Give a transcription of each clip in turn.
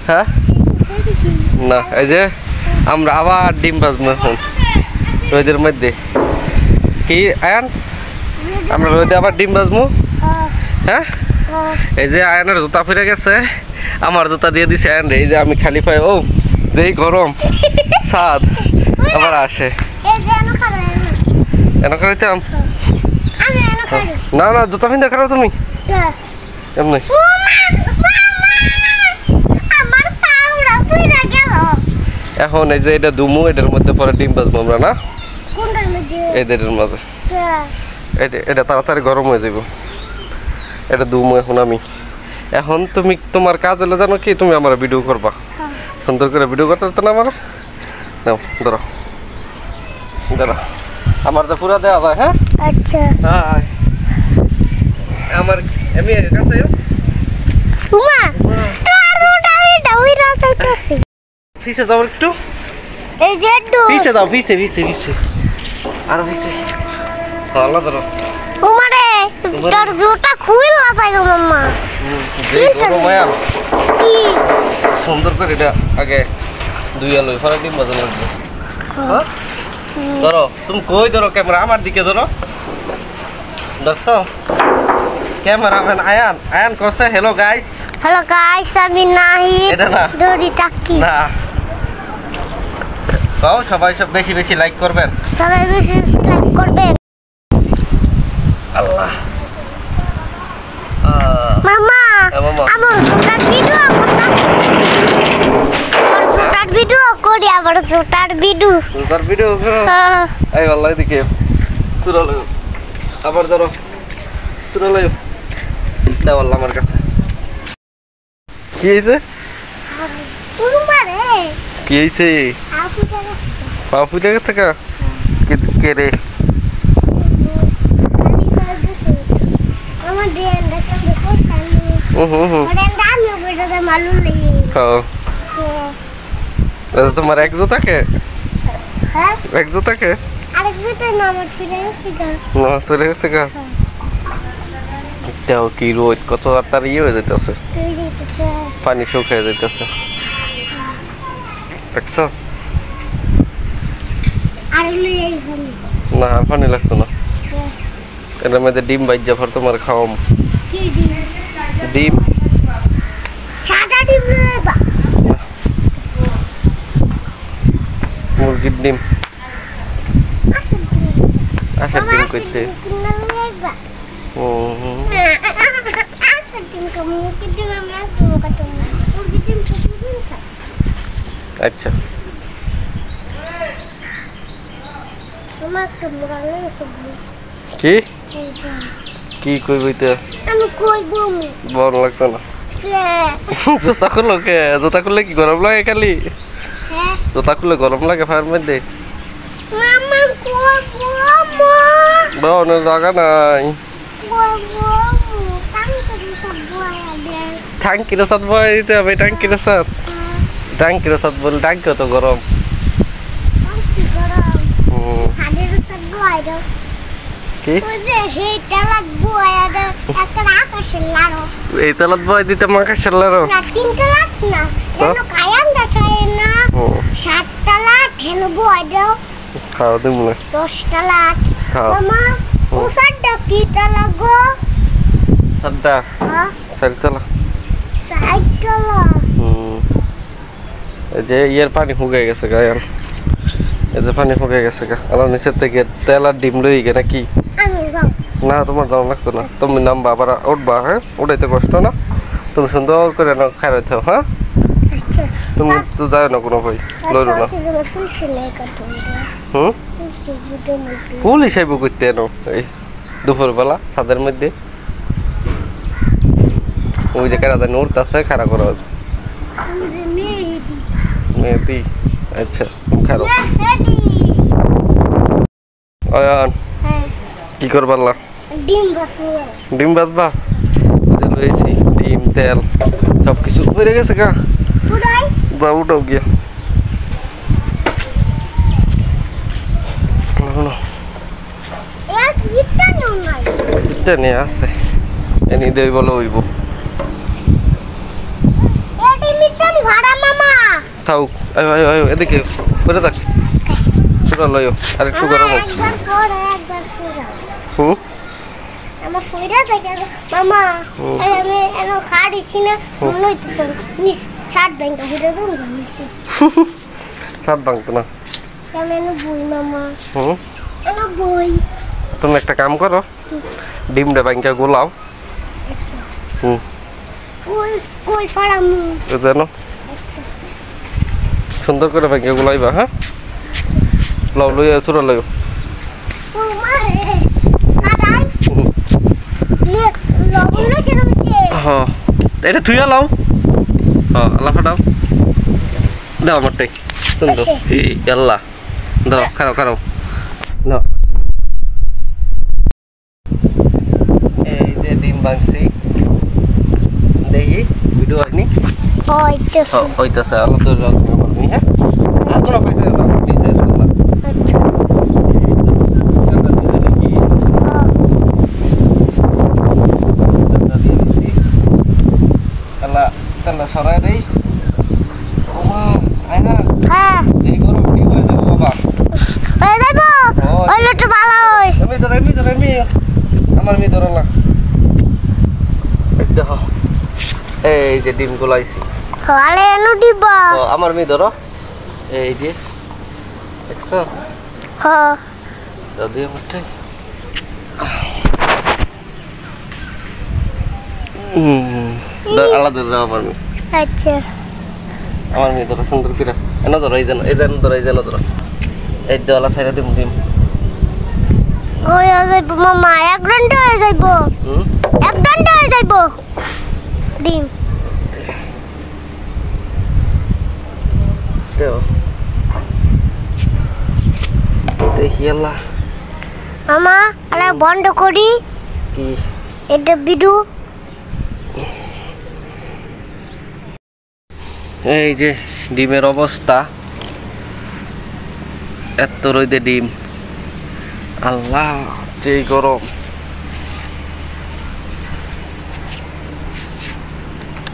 হ্যাঁ না এই যে আমরা আবার ডিম ভাজবো এখন রোদের মধ্যে কি আয়ান আমরা রোদে আবার ডিম ভাজবো হ্যাঁ এই যে আয়ানের জুতা ফিরে গেছে আমার জুতা দিয়ে দিছে আয়ান রে এই যে আমি খালি পাই ও যেই গরম সাদ আবার আসে এনে খাইতাম না না জুতা ফিন্দে খারাপ তুমি এমনি এখন এই যে এটা দুমু এটার মধ্যে পরে ডিম ভাজবো আমরা না এদের মধ্যে এটা তাড়াতাড়ি গরম হয়ে যাব এটা দুমু এখন আমি এখন তুমি তোমার কাজ হলে জানো কি তুমি আমার ভিডিও করবা সুন্দর করে ভিডিও করতে পারতো না আমার নাও ধরো ধরো আমার তো পুরা দেওয়া যায় হ্যাঁ আচ্ছা হ্যাঁ আমার এমনি কাছে ফিসে যাও একটু ফিসে দাও ফিসে ফিসে ফিসে আর ফিসে ভালো ধরো তোর জুতা খুইলা যায় গো মাম্মা কি সুন্দর করে এটা আগে দুই আলো ফরা ডিম ভাজা লাগবে হ্যাঁ ধরো তুমি কই ধরো ক্যামেরা আমার দিকে ধরো দেখছো ক্যামেরাম্যান আয়ান আয়ান করছে হ্যালো গাইস আমি নাহিদ এটা না দড়ি টাকি না কও সবাই সব বেশি বেশি লাইক করবেন আল্লাহ মামা আমার জুতার ভিডিও করি আবার জুতার ভিডিও এই আল্লাহ এদিকে চুরালো আবার ধরো চুরালো দাও আল্লাহ আমার কাছে কি হয়েছে কি হয়েছে পা ফুটে গেছে কে রে তোমার এক জুতাকে এক জুতাকে কি রোদ কত তাড়াতাড়ি ইয়ে হয়ে যাইতেছে পানি শুকিয়ে যাইতেছে দেখছো না আর পানি লাগতো না এটার মধ্যে ডিম বাইজা ফর তোমার খাওয়াম ডিম মুরগির ডিম আসার ডিম করতে আচ্ছা কি কি কইবই তো বল লাগতো না জুতা খুললো কে জুতা খুললে কি গরম লাগে খালি জুতা খুললে গরম লাগে ফায়ার মধ্যে জায়গা নাই টাঙ্কির সাথ বয় দিতে হবে টাঙ্কির সাথ বলে টাঙ্কি তো গরম কি এই চালাত বয় দিতে মাকাশের লাড়ো খাও দিম না 10টা লাখ মামা ও সাতটা কিটা লাগো সাতটা সাতটা এই যে ইয়ার পানি শুকিয়ে গেছে গা ইয়ার এই যে পানি শুকিয়ে গেছে গা আলাদা নিচের থেকে তেল আর ডিম লই গে নাকি না তোমার দাম লাগতো না তুমি নামবা আবার উঠবা হ্যাঁ উঠাইতে কষ্ট না তুমি সুন্দর করে না খাইতে হ্যাঁ তুমি তো যাও না কোনো ভাই লইলো না ফুল হিসাব করতে এনো এই দুপুরবেলা ছাদের মধ্যে ওই যে কারা জানি উঠতেছে খারাপ করা হচ্ছে মেহেদি আচ্ছা খারাপ অয়ন কি করবাল্লা ডিম ভাজবা বুঝে লইছি ডিম তেল সব কিছু পড়ে গেছে গা বা উঠাও গিয়া এটা নিয়ে আসছে এনে দেই বলো হইব কিটনি ভাড়া মামা থাক আয় আয় আয় এদিকে করে থাক চুরা লইও আর একটু গরম হচ্ছে একবার পড়া হুম আমার ফইরা থাকে মামা আমি এনো খাড়িছি না মনে হইতেছে নিস শার্ট ব্যাংক হইরা দন নিছি সাত ভাঙতো না আমি এনো বই মামা হুম এনো বই তুমি একটা কাম করো ডিমটা ব্যাংকে গোলাও আচ্ছা হুম কই কই ফাড়াম জানো সুন্দর করে ব্যাংকে গোলাইবা হ্যাঁ লাও লইয়া চুরা লইও ও মারে আদাই লে লবণ লইছে রুচে হ্যাঁ এটা থুইয়া লাও হ্যাঁ আল্লাহ ফাটাও দাও আমারটাই সুন্দর আল্লাহ দাও খারাপ খারাপ না এই যে ডিম ভাঙছি দেখি ভিডিও হয়নি হইতেছে হইতেছে আল্লাহ তো রাখবে পারবি হ্যাঁ আর তোরা পয়সা দাও দিতে আল্লাহ আচ্ছা তাহলে সরাই দেই ওমা আয় না হ্যাঁ এই গরম কি হয়ে যাবে বাবা ওই যাবো ওইলে তো ভালো হই আমি আমার মি ধরো না দেখো এই যে ডিম গুলাইছি খালে এনো দিবা আমার মি ধরো এই যে দেখছো হ্যাঁ দাদি আমারটাই আলাদা ধরো আমার মি আচ্ছা আমার মি ধরো সুন্দর করে এনে ধরো এই যেন ধরো এই দেওয়ালা সাইডে দিম ডিম ওই যাইব মামা 1 ঘন্টা হয়ে যাইব 1 ঘন্টা হয়ে যাইব ডিম দেও দেখি আল্লাহ মামা আরে বন্ধ করি কি এটা বিডু এই যে ডিমের অবস্থা এত রইদে ডিম আল্লাহ যে গরম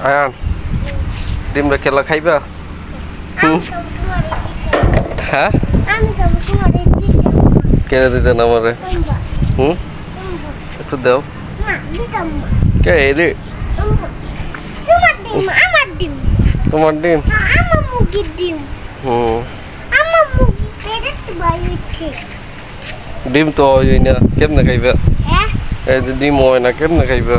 আয়ান ডিমটা খেলা খাইবা হ্যাঁ আমি সব তোমার দিতে কেন দিতেন আমারে হুম একটু দাও না দিতাম কে রে আমার ডিম তোমার ডিম আমার মুরগির ডিম হুম আমার মুরগি পেটে ভাই উঠছে ডিম তো হয় না কেমনে খাইবা হ্যাঁ এই যে ডিম হয় না কেমনে খাইবা